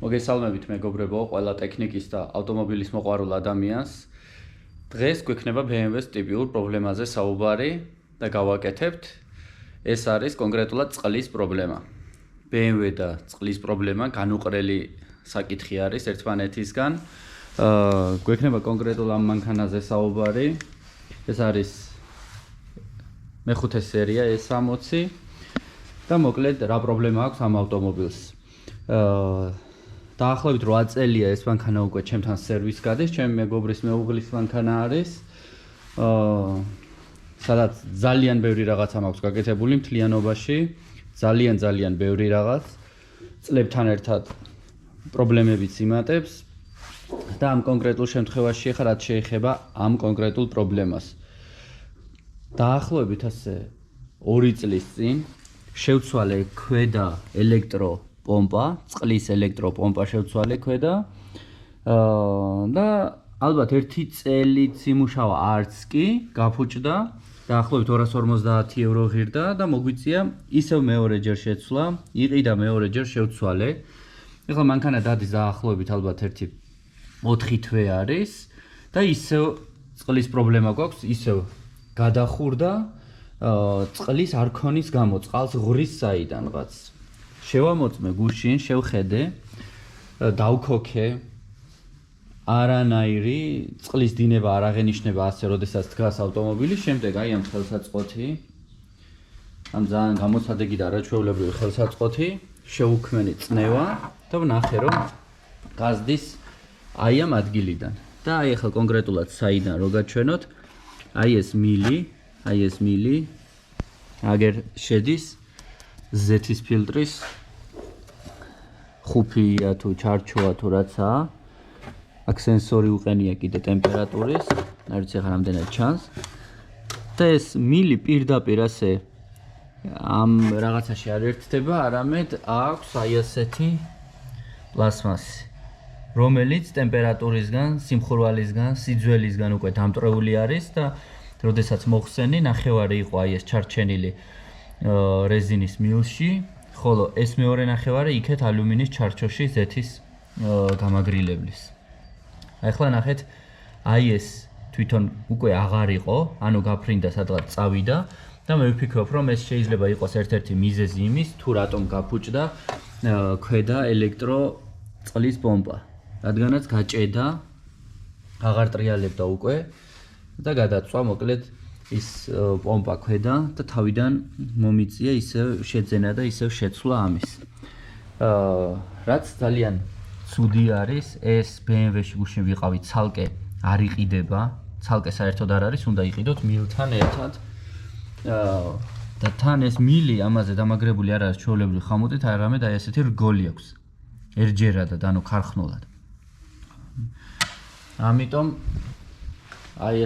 მოგესალმებით მეგობრებო, ყველა ტექნიკის და ავტომობილის მოყვარულ ადამიანს. დღეს გვექნება BMW-ს ტიპიურ პრობლემაზე საუბარი და გავაკეთებთ. ეს არის კონკრეტულად წყლის პრობლემა. BMW და წყლის პრობლემა განუყრელი საკითხი არის ერთმანეთისგან. გვექნება კონკრეტულ ამ მანქანაზე საუბარი. ეს არის მეხუთე სერია S60 და მოკლედ რა პრობლემა აქვს ამ ავტომობილს. დაახლოებით 8 წელია ეს მანქანა უკვე ჩემთან სერვისს გადის, ჩემი მეგობრის მეუღლის მანქანა არის. სადაც ძალიან ბევრი რაღაცა მაქვს გაკეთებული მთლიანობაში, ძალიან ბევრი რაღაც. წლებთან ერთად პრობლემებიც იმატებს და ამ კონკრეტულ შემთხვევაში ახლა რაც შეეხება ამ კონკრეტულ პრობლემას. დაახლოებით ასე 2 წლის წინ შევცვალე ქვედა ელექტროპომპა, წყლის ელექტროპომპა შევცვალე ქვედა და ალბათ 1 წელიც იმუშავა არც კი, გაფუჭდა, დაახლოებით 250 евро ღირდა და მოგვიწია ისევ მეორეჯერ შეცვლა, იყიდა მეორეჯერ შევცვალე. ეხლა მანქანა დადის დაახლოებით ალბათ 4 თვე არის და ისევ წყლის პრობლემა გვაქვს, ისევ გადახურდა წყლის არქონის გამო, წყალს ღვრის საიდანღაც. შევამოწმე გუშინ, შევხედე, დავქოქე, არანაირი წყლის დინება არ აღენიშნება ასე, როდესაც დგას ავტომობილი, შემდეგ აი ამ ხელსაწყოთი, ამ ძალიან გამოსადეგი და არაჩვეულებრივი ხელსაწყოთი, შევუქმენი წნევა და ვნახე, რომ გაზდის აი ამ ადგილიდან. და აი ახლა კონკრეტულად საიდან რო გაჩვენოთ, აი ეს მილი, აგერ შედის ზეთის ფილტრის ხუფია თუ ჩარჩოა თუ რაცაა. აქ სენსორი უყენია კიდე ტემპერატურის, არ ვიცი ახლა რამდენად ჩანს. და ეს მილი პირდაპირ ასე ამ რაღაცაში არ ერთდება, არამედ აქვს აი ასეთი პლასმასი, რომელიც ტემპერატურისგან, სიმხურვალისგან, სიძველისგან უკვე დამტრეული არის და როდესაც მოხსენი, ნახევარი იყო აი ეს ჩარჩენილი რეზინის მილში, ხოლო ეს მეორე ნახევარი იქეთ ალუმინის ჩარჩოში ზეთის გამაგრილებლის. ახლა ნახეთ, აი ეს თვითონ უკვე აღარ იყო, ანუ გაფრინდა სადღაც წავიდა და მე ვფიქრობ, რომ ეს შეიძლება იყოს ერთ-ერთი მიზეზი იმის, თუ რატომ გაფუჭდა ქვედა ელექტრო წყლის პომპა. რადგანაც გაჭედა, აღარ ტრიალებდა უკვე და გადაწვა მოკლედ ის პომპა ქვედა და თავიდან მომიწია ისევ შეძენა და ისევ შეცვლა ამის. რაც ძალიან ცუდი არის, ეს BMW-ში გუშინ ვიყავი, ცალკე არ იყიდება, ცალკე საერთოდ არ არის, უნდა იყიდოთ მილთან ერთად. და თან ეს მილი ამაზე დამაგრებული არ არის ჩვეულებრივი ხამუტით, არამედ აი ესეთი რგოლი აქვს. ერჯერადად, ანუ ქარხნულად. ამიტომ აი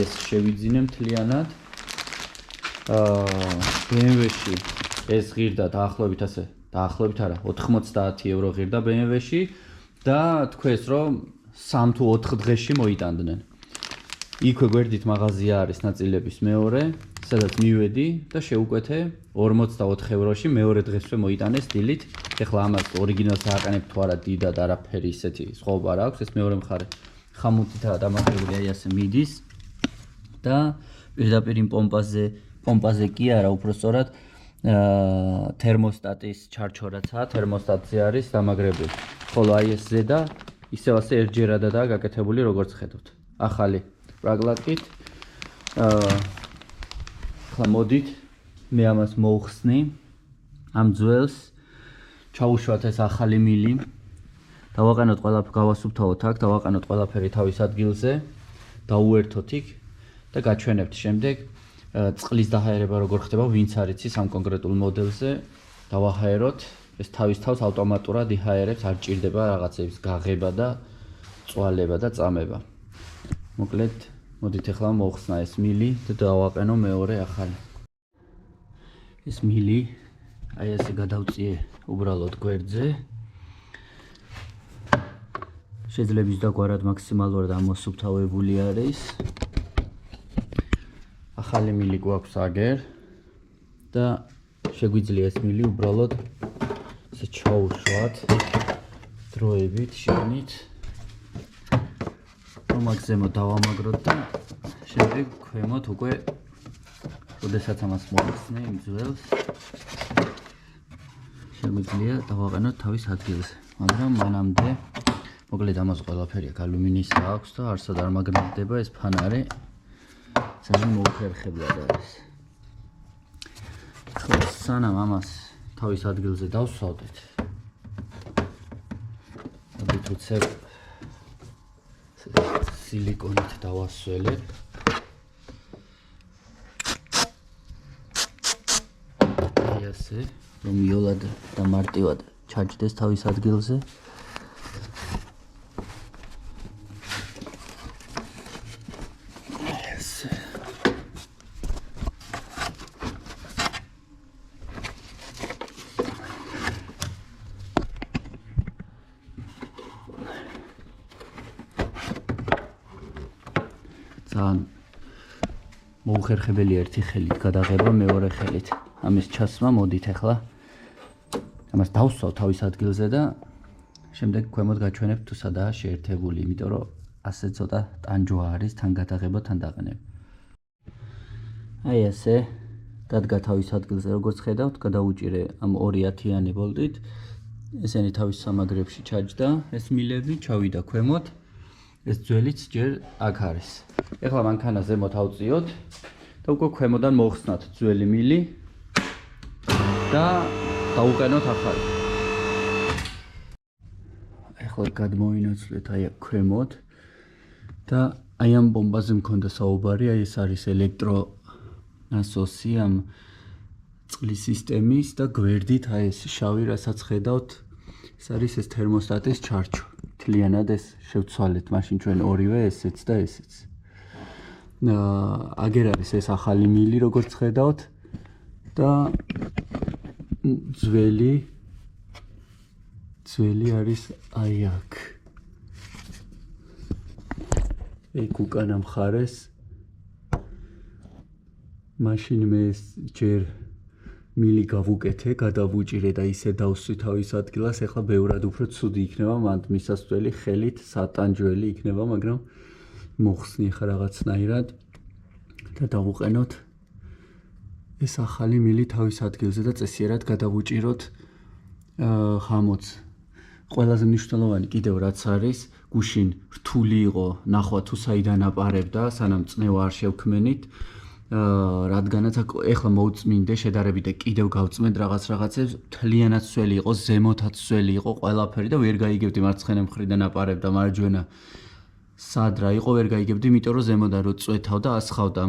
ეს შევიძინე მთლიანად. BMW-ში ეს ღირდა დაახლოებით ასე, დაახლოებით არა, 90 евро ღირდა BMW-ში და თქვეს რომ 3 თუ 4 დღეში მოიტანდნენ. იქვე გვერდით მაღაზია არის ნაწილების მეორე, სადაც მივედი და შევუკვეთე 44 ევროში მეორე დღესვე მოიტანეს დილით. ეხლა ამას ორიგინალს ააყენებ თუ არა, დიდად არაფერი ისეთი სხვაობა არ აქვს, ეს მეორე მხარე. ხამუთითაა დამაგრებული აი ასე მიდის და პირდაპირ იმ პომპაზე კი არა, უბრალოდ თერმოსტატის ჩარჩორაცაა, თერმოსტატზე არის დამაგრებული. ხოლო აი ეს ზედა ისევ ასე ერთჯერადადაა გაკეთებული, როგორც ხედავთ. ახალი პრაგლატკით. ახლა მოდით მე ამას მოვხსნი, ამ ძველს ჩაუშვათ ეს ახალი მილი. დავაყენოთ ყველაფერი, გავასუფთავოთ აქ, დავაყენოთ ყველაფერი თავის ადგილზე, დაუერთოთ იქ და გაჩვენებთ შემდეგ წყლის დაჰაერება როგორ ხდება, ვინც არ იცის ამ კონკრეტულ მოდელზე, დავაჰაეროთ, ეს თავის თავს ავტომატურად იჰაერებს, არ ჭირდება რაღაცების გაღება და წვალება და წამება. მოკლედ, მოდით ახლა მოვხსნა ეს მილი და დავაყენო მეორე ახალი. ეს მილი აი ასე გადავწიე უბრალოდ გვერდზე. შეძლების დაგვარად მაქსიმალურად ამოსუფთავებული არის. ახალი მილი გვაქვს აგერ და შეგვიძლია ეს მილი უბრალოდ ესე ჩაუშვათ და დროებით შეგნით რომ აქ ზემოთ დავამაგროთ და შემდეგ ქვემოთ უკვე როდესაც ამას მოვხსნე იმ ძველს შემიძლია დავაყენოთ თავის ადგილზე მაგრამ მანამდე მოკლედ ამას ყველაფერი აქ ალუმინის აქვს და არსად არ მაგნიტდება ეს ფანარი ძალიან მოუხერხებლად არის ხო სანამ ამას თავის ადგილზე დავსვავდეთ თუცებ სილიკონით დავასველებ ასე რომ იოლად და მარტივად ჩაჯდეს თავის ადგილზე ასე ძალიან მოუხერხებელი ერთი ხელით გადაღება მეორე ხელით ამის ჩასმა მოდით ახლა ამას დავსვავ თავის ადგილზე და შემდეგ ქვემოთ გაჩვენებ თუ სადაა შეერთებული იმიტომ რომ ასე ცოტა ტანჯვა არის თან გადაღება თან დაყენება აი ასე დადგა თავის ადგილზე როგორც ხედავთ გადავუჭირე ამ 210-იანი ვოლტით ესენი თავის სამაგრებში ჩაჯდა ეს მილები ჩავიდა ქვემოთ ეს ძველიც ჯერ აქ არის ეხლა მანქანა ზემოთ ავწიოთ და უკვე ქვემოდან მოვხსნათ ძველი მილი და დავუყენოთ ახალი. ეხლა გადმოვინაცვლეთ აი აქ ქვემოთ და აი ამ ბომბაზე მქონდა საუბარი, აი ეს არის ელექტრო ნასოსი ამ წყლის სისტემის და გვერდით აი ეს შავი რასაც ხედავთ, ეს არის ეს თერმოსტატის ჩარჩო. მთლიანად ეს შევცვალეთ მაშინ ჩვენ ორივე ესეც და ესეც. აგერ არის ეს ახალი მილი როგორც ხედავთ და ძველი არის აი აქ. ეგ უკანა მხარეს მაშინ მე ჯერ მილი გავუკეთე, გადავუჭირე და ისე დავსვი თავის ადგილას, ეხლა ბევრად უფრო ცუდი იქნება, მანდ მისასვლელი ხელით სატანჯველი იქნება, მაგრამ მოხსნი ხა რაღაცნაირად და დავუყენოთ ეს ახალი მილი თავის ადგილზე და წესიერად გადავუჭიროთ ხამოც. ყველაზე მნიშვნელოვანი კიდევ რაც არის, გუშინ რთული იყო ნახვა თუ საიდან აპარებდა, სანამ წნევა არ შევქმენით. რადგანაც ეხლა მოუწმინდე შედარებით და კიდევ გავწმენთ რაღაცებს, მთლიანად სველი იყო, ზემოთაც სველი იყო ყველაფერი და ვერ გაიგებდი მარცხენა მხრიდან აპარებდა მარჯვენა სად რა იყო, ვერ გაიგებდი, იმიტომ რომ ზემოდან რო წვეთავდა, ასხავდა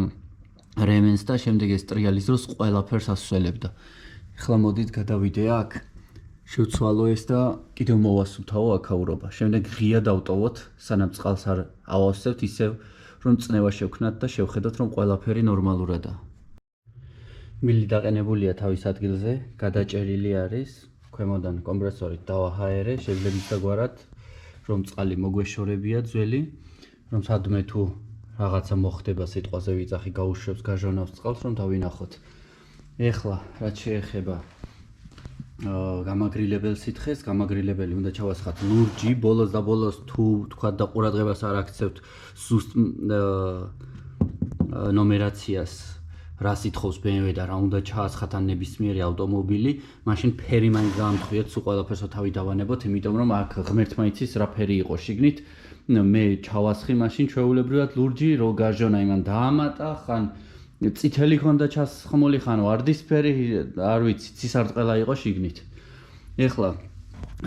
რემენს და შემდეგ ეს ტრიალის დროს ყველაფერს ასველებდა. ეხლა მოდით გადავიდე აქ, შევცვალო ეს და კიდევ მოვასუფთავო აქაურობა. შემდეგ ღია დავტოვოთ, სანამ წყალს არ ავავსებთ, ისევ რომ წნევა შევქნათ და შევხედოთ რომ ყველაფერი ნორმალურადაა. მილი დაყენებულია თავის ადგილზე, გადაჭერილი არის, ქვემოდან კომპრესორით დავაჰაერე, შეგლებისდაგვარად რომ წყალი მოგვეშორებია ძველი, რომ სადმე თუ რაღაცა მოხდება სიტყვაზე ვიძახი გაუშვებს გაჟონავს წყალს რომ დავინახოთ. ეხლა რაც შეეხება გამაგრილებელ სითხეს, გამაგრილებელი უნდა ჩავასხათ ლურჯი, ბოლოს და ბოლოს თუ თქვა და ყურადღებას არ აქცევთ ზუსტ ნომერაციას, რა სითხობს BMW და რა უნდა ჩაასხათ ან ნებისმიერი ავტომობილი, მაშინ ფერი მაინც გაამთხვიეთ, სულ ყველაფერს თავი დავანებოთ, იმიტომ რომ აქ ღმერთმა იცის რა ფერი იყო შიგნით. მე ჩავასხი მაშინ ჩვეულებრივად ლურჯი, რო გაჟონა იმან დაამატა, ხან წითელი ხონდა ჩასხმული, ხან ვარდისფერი, არ ვიცი, ცისარტყელა იყო შიგნით. ეხლა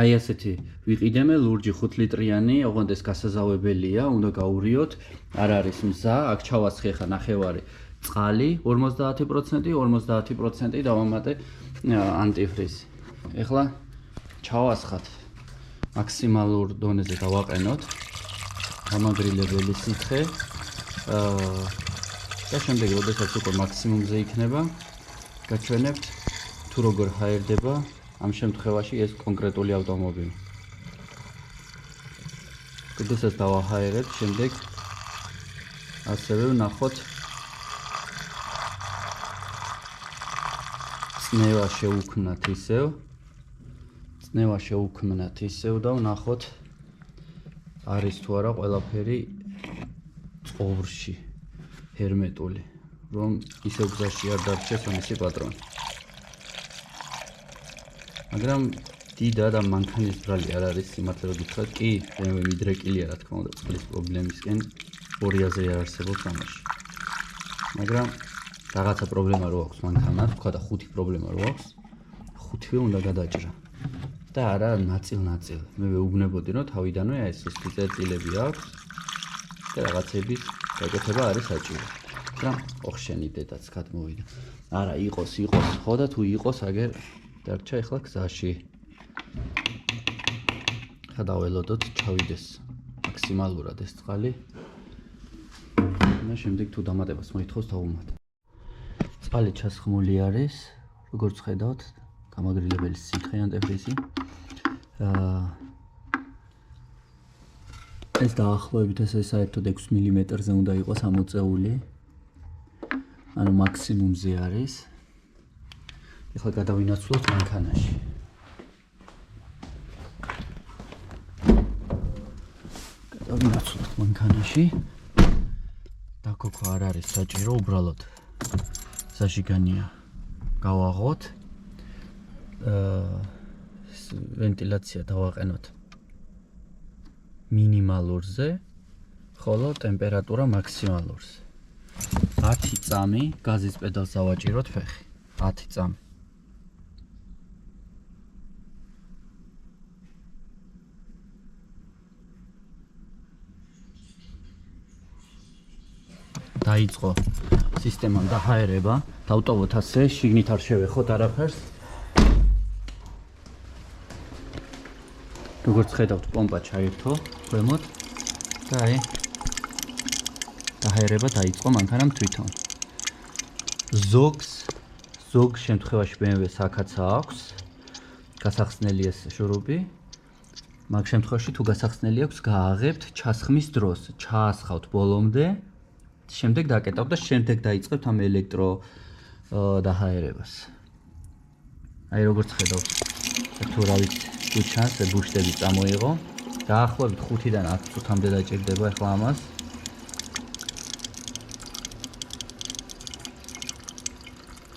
აი ასეთი ვიყიდემე ლურჯი 5 ლიტრიანი, ოღონდ ეს გასაზავებელია, უნდა გაურიოთ, არ არის მზა, აქ ჩავასხი ხა ნახევარი წყალი 50%, 50% დავამატე ანტიფრიზი. ეხლა ჩავასხათ მაქსიმალურ დონეზე დავაყენოთ გამაგრილებელი სითხე და შემდეგ როდესაც უკვე მაქსიმუმზე იქნება, გაჩვენებთ თუ როგორ ჰაერდება ამ შემთხვევაში ეს კონკრეტული ავტომობილი. როდესაც დავაჰაერებთ, შემდეგ ასევე ვნახოთ წნევა შევუქმნათ ისევ, წნევა შეუქმნათ ისევ და ვნახოთ არის თუ არა ყველაფერი წყოვრში ჰერმეტული, რომ ისევ გზაში არ დარჩეს მისი პატრონი. მაგრამ დიდა და მანქანის ბრალი არ არის სიმართლე გითხრათ, კი, BMW მიდრეკილია რა თქმა უნდა წყლის პრობლემისკენ 200-ზე არ არსებობს ამაში. მაგრამ რაღაცა პრობლემა რო აქვს მანქანას, თქვა და 5 პრობლემა რო აქვს, 5-ვე უნდა გადაჭრა. და არა ნაწილ-ნაწილ. მე ვეუბნებოდი რომ თავიდანვე ეს წერტილები აქვს და რაღაცების გაკეთება არის საჭირო. მაგრამ ოხშენი დედაც გადმოვიდა. არა, იყოს, ხო და თუ იყოს, აგერ დარჩა ახლა გზაში. ხა დაველოდოთ ჩავიდეს მაქსიმალურად ეს წყალი. და შემდეგ თუ დამატებას მოითხოვს დავუმატ. წყალი ჩასხმული არის, როგორც ხედავთ, გამაგრილებელი სითხე ანტიფრიზი. ეს დაახლოებით ესე საერთოდ 6 მმ-ზე უნდა იყოს ამოწეული. ანუ მაქსიმუმზე არის. ეხლა გადავინაცვლოთ მანქანაში. გადავინაცვლოთ მანქანაში. დაკოქვა არ არის საჭირო, უბრალოდ საშიგანია გავაღოთ. ვენტილაცია დავაყენოთ მინიმალურზე, ხოლო ტემპერატურა მაქსიმალურზე. 10 წამი გაზის პედალს დავაჭიროთ ფეხი. 10 წამი. დაიწყო სისტემამ დაჰაერება, დავტოვოთ ასე, შიგნით არ შევეხოთ არაფერს. როგორც ხედავთ, პომპა ჩაირთო ქვემოთ და აი დაჰაერება დაიწყო მანქანამ თვითონ. ზოგ შემთხვევაში BMW-ს აქაცა აქვს გასახსნელი ეს შურუპი. მაგ შემთხვევაში თუ გასახსნელი აქვს, გააღებთ ჩასხმის დროს, ჩაასხავთ ბოლომდე, შემდეგ დაკეტავთ და შემდეგ დაიწყებთ ამ ელექტრო დაჰაერებას. აი როგორც ხედავთ, თუ რა ვიცი, თუ ჩანს ბუშტები წამოიღო. დაახლოებით 5-დან 10 წუთამდე დაჭირდება ახლა ამას.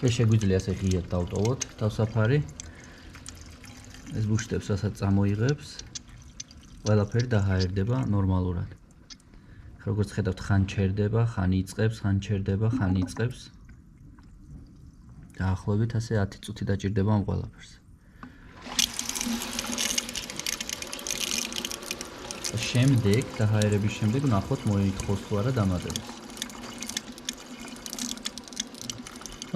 ეს შეგვიძლია ასე ღიად დავტოვოთ თავსაფარი. ეს ბუშტებს რასაც წამოიღებს, ყველაფერი დაჰაერდება ნორმალურად. როგორც ხედავთ, ხან ჩერდება, ხან იწყებს, ხან ჩერდება, ხან იწყებს. დაახლოებით ასე 10 წუთი დაჭირდება ამ ყველაფერს. შემდეგ დაჰაერების შემდეგ ვნახოთ მოითხოვს თუ არა დამატებას.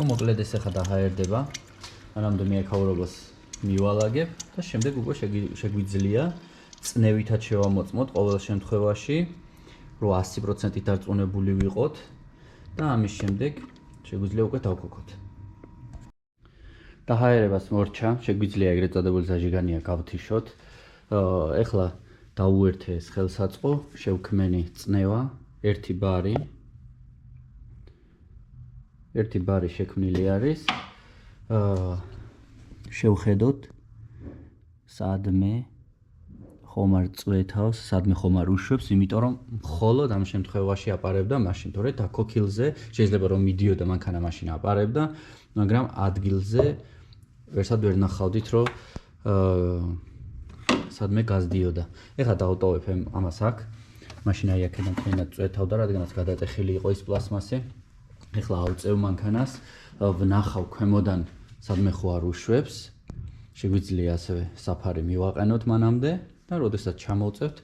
მოკლედ ეს ახლა დაჰაერდება, მანამდე მეაქაურობას მივალაგებ და შემდეგ უკვე შეგვიძლია წნევითაც შევამოწმოთ ყოველ შემთხვევაში, რომ 100% დარწმუნებული ვიყოთ და ამის შემდეგ შეგვიძლია უკვე დავქოქოთ. დაჰაერებას მორჩა, შეგვიძლია ეგრეთ წოდებული ზაჟიგანია გავთიშოთ. ეხლა დავუერთე ეს ხელსაწყო, შევქმენი წნევა, ერთი ბარი შექმნილი არის. შევხედოთ სადმე ხომარ წვეთავს, სადმე ხომარ უშვებს, იმიტომ რომ მხოლოდ ამ შემთხვევაში აპარებდა მაშინ, თორე დაქოქილზე შეიძლება რომ მიდიოდა მანქანა მაშინ აპარებდა, მაგრამ ადგილზე ვერსად ვერ ნახავდით, რომ სადმე გაზდიოდა. ეხლა დავტოვებ ამას აქ. მაშინ აი აქედან თქვენად წვეთავდა, რადგანაც გადატეხილი იყო ის პლასმასი. ეხლა ავწევ მანქანას, ვნახავ ქვემოდან სადმე ხო არ უშვებს. შეგვიძლია ასევე საფარი მივაყენოთ მანამდე და როდესაც ჩამოვწევთ,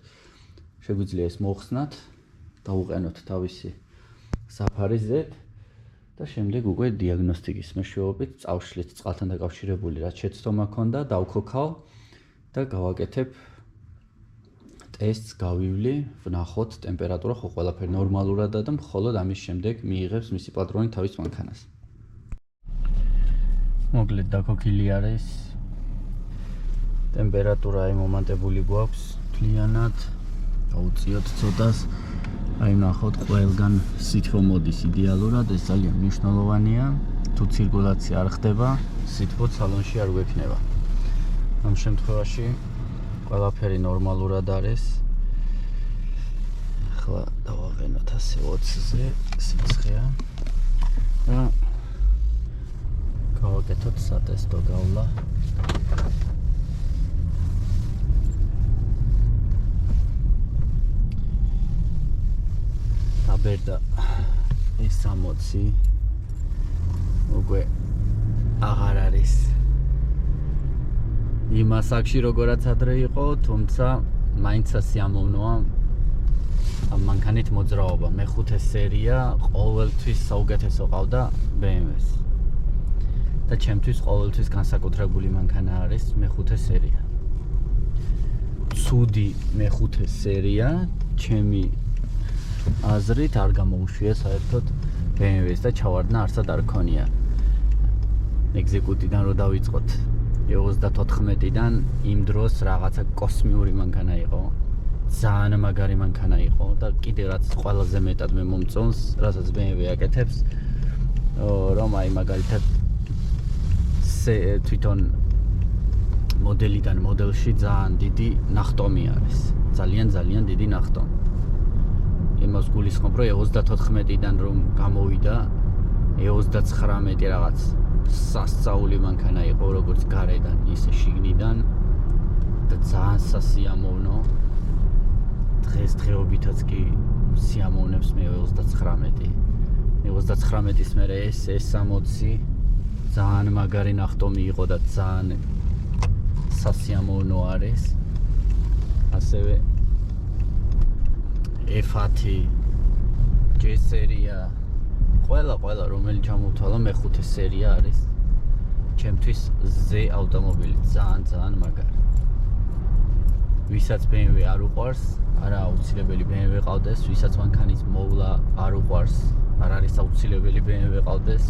შეგვიძლია ეს მოხსნათ, დავუყენოთ თავისი საფარი ზედ და შემდეგ უკვე დიაგნოსტიკის მეშვეობით წავშლით წყალთან დაკავშირებული რაც შეცდომა ქონდა, დავქოქავ და გავაკეთებ ტესტს, გავივლი, ვნახოთ ტემპერატურა ხო ყველაფერი ნორმალურადაა და მხოლოდ ამის შემდეგ მიიღებს მისი პატრონი თავის მანქანას. მოკლედ დაქოქილი არის. ტემპერატურა აი მომატებული გვაქვს მთლიანად. დავუწიოთ ცოტას. აი ვნახოთ ყველგან სითბო მოდის იდეალურად, ეს ძალიან მნიშვნელოვანია. თუ ცირკულაცია არ ხდება, სითბო სალონში არ გვექნება. ამ შემთხვევაში ყველაფერი ნორმალურად არის. ახლა დავაყენოთ 120-ზე სიცხეა და გავაკეთოთ სატესტო გავლა. დაბერდა ეს 60 უკვე აღარ არის იმ ასაკში როგორაც ადრე იყო, თუმცა მაინც სიამოვნოა ამ მანქანით მოძრაობა. მეხუთე სერია ყოველთვის საუკეთესო ყავდა BMW-ს. და ჩემთვის ყოველთვის განსაკუთრებული მანქანა არის მეხუთე სერია. ცუდი მეხუთე სერია ჩემი აზრით არ გამოუშვია საერთოდ BMW-ს და ჩავარდნა არსად არ ქონია. ეგზეკუტიდან რო დავიწყოთ 34-დან იმ დროს რაღაცა კოსმიური მანქანა იყო. ძალიან მაგარი მანქანა იყო და კიდე რაც ყველაზე მეტად მე მომწონს, რასაც BMW აკეთებს, რომ აი მაგალითად თვითონ მოდელიდან მოდელში ძალიან დიდი ნახტომი არის. ძალიან დიდი ნახტომი. იმას გულისხმობ, რომ 34-დან რომ გამოვიდა 39 რაღაც სასწაული მანქანა იყო, როგორც გარედან, ისე შიგნიდან და ძალიან სასიამოვნო. დღესდღეობითაც კი სიამოვნებს მე 39. 39-ის მერე ეს 60 ძალიან მაგარი ნახტომი იყო და ძალიან სასიამოვნო არის. ასევე F10 G სერია ყველა რომელიც ჩამოვთვალა მეხუთე სერია არის ჩემთვის ზე ავტომობილი ძალიან მაგარი. ვისაც BMW არ უყვარს, არა აუცილებელი BMW ყავდეს, ვისაც მანქანის მოვლა არ უყვარს, არ არის აუცილებელი BMW ყავდეს.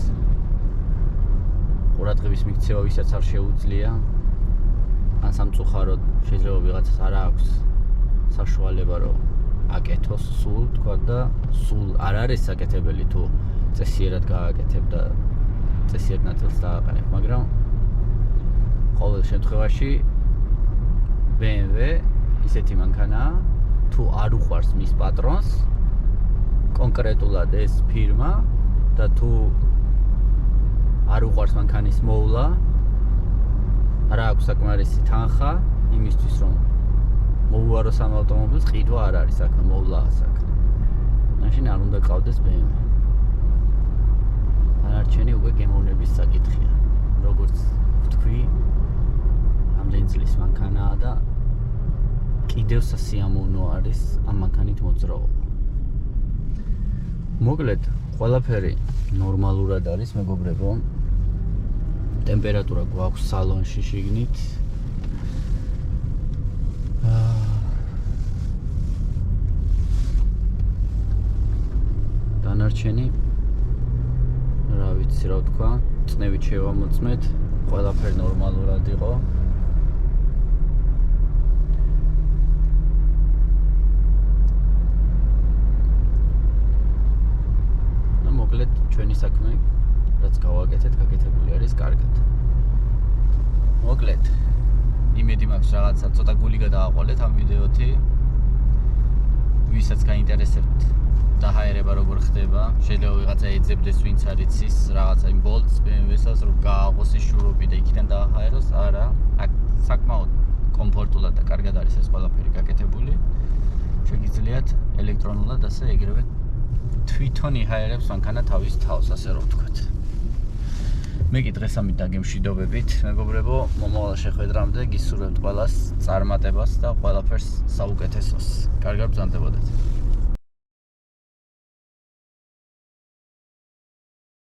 ყურადღების მიქცევა ვისაც არ შეუძლია, ან სამწუხაროდ შეიძლება ვიღაცას არ აქვს საშუალება რომ აკეთოს სულ თქვა და სულ არ არის საკეთებელი თუ წესიერად გააკეთებ და წესიერ ნაწილს დააყენებ, მაგრამ ყოველ შემთხვევაში BMW ისეთი მანქანაა, თუ არ უყვარს მის პატრონს კონკრეტულად ეს ფირმა და თუ არ უყვარს მანქანის მოვლა, არა აქვს საკმარისი თანხა იმისთვის რომ მოუაროს ამ ავტომობილს, ყიდვა არ არის საქმე, მოვლაა საქმე. მაშინ არ უნდა ყავდეს BMW. დანარჩენი უკვე გემოვნების საკითხია. როგორც ვთქვი, ამდენი წლის მანქანაა და კიდევ სასიამოვნო არის ამ მანქანით მოძრაობა. მოკლედ, ყველაფერი ნორმალურად არის, მეგობრებო. ტემპერატურა გვაქვს სალონში შიგნით. დანარჩენი რა ვიცი რა ვთქვა, წნევით შევამოწმეთ, ყველაფერი ნორმალურად იყო. და მოკლედ ჩვენი საქმე რაც გავაკეთეთ, გაკეთებული არის კარგად. მოკლედ იმედი მაქვს რაღაცა ცოტა გული გადააყოლეთ ამ ვიდეოთი. ვისაც გაინტერესებთ დაჰაერება როგორ ხდება, შეიძლება ვიღაცა ეძებდეს ვინც არ იცის რაღაცა იმ ბოლტს BMW-საც რომ გააღოს ის შურობი და იქიდან დააჰაეროს, არა, აქ საკმაოდ კომფორტულად და კარგად არის ეს ყველაფერი გაკეთებული. შეგიძლიათ ელექტრონულად ასე ეგრევე თვითონ იჰაერებს მანქანა თავის თავს, ასე რომ ვთქვათ. მე კი დღეს ამით დაგემშვიდობებით, მეგობრებო, მომავალ შეხვედრამდე გისურვებთ ყველას წარმატებას და ყველაფერს საუკეთესოს. კარგად ბრძანდებოდეთ.